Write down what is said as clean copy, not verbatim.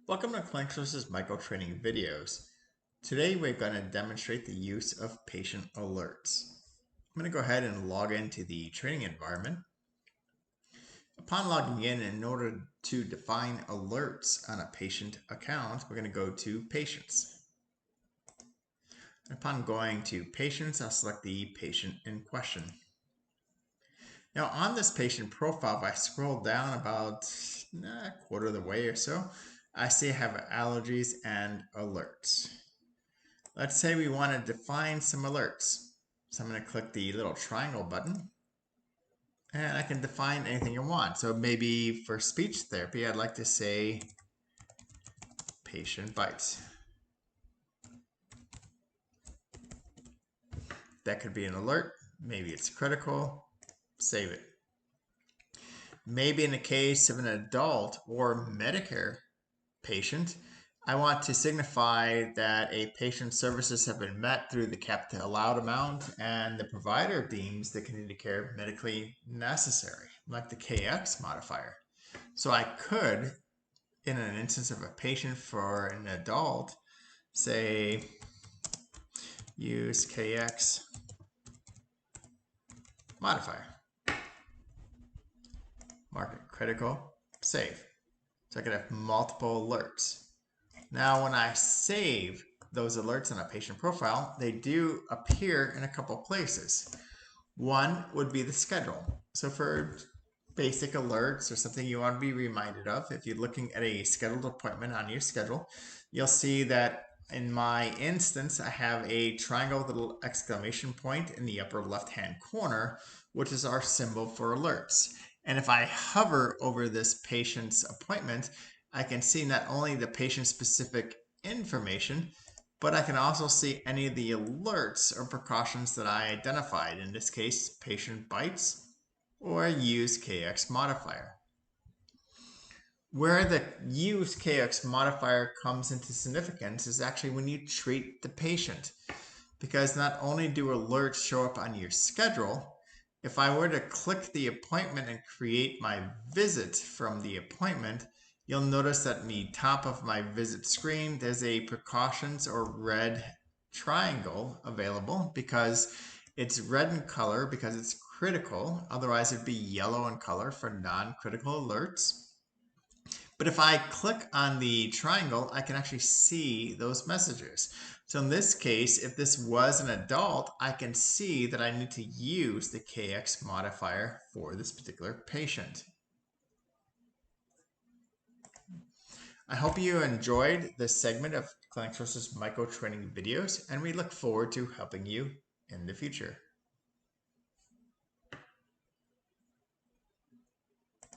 Welcome to ClinicSource's micro-training videos. Today we're going to demonstrate the use of patient alerts. I'm going to go ahead and log into the training environment. Upon logging in order to define alerts on a patient account, we're going to go to Patients. Upon going to Patients, I'll select the patient in question. Now on this patient profile, if I scroll down about a quarter of the way or so, I see I have allergies and alerts. Let's say we want to define some alerts. So I'm going to click the little triangle button and I can define anything I want. So maybe for speech therapy, I'd like to say patient bites. That could be an alert. Maybe it's critical. Save it. Maybe in the case of an adult or Medicare patient, I want to signify that a patient's services have been met through the capped allowed amount and the provider deems the continued care medically necessary, like the KX modifier. So I could, in an instance of a patient for an adult, say use KX modifier. Mark it critical, save. So I could have multiple alerts. Now, when I save those alerts on a patient profile, they do appear in a couple places. One would be the schedule. So for basic alerts or something you want to be reminded of, if you're looking at a scheduled appointment on your schedule, you'll see that in my instance, I have a triangle with a little exclamation point in the upper left-hand corner, which is our symbol for alerts. And if I hover over this patient's appointment, I can see not only the patient-specific information, but I can also see any of the alerts or precautions that I identified. In this case, patient bites or use KX modifier. Where the use KX modifier comes into significance is actually when you treat the patient. Because not only do alerts show up on your schedule, if I were to click the appointment and create my visit from the appointment, you'll notice that in the top of my visit screen, there's a precautions or red triangle available because it's red in color because it's critical. Otherwise, it'd be yellow in color for non-critical alerts. But if I click on the triangle, I can actually see those messages. So in this case, if this was an adult, I can see that I need to use the KX modifier for this particular patient. I hope you enjoyed this segment of ClinicSource's micro training videos, and we look forward to helping you in the future.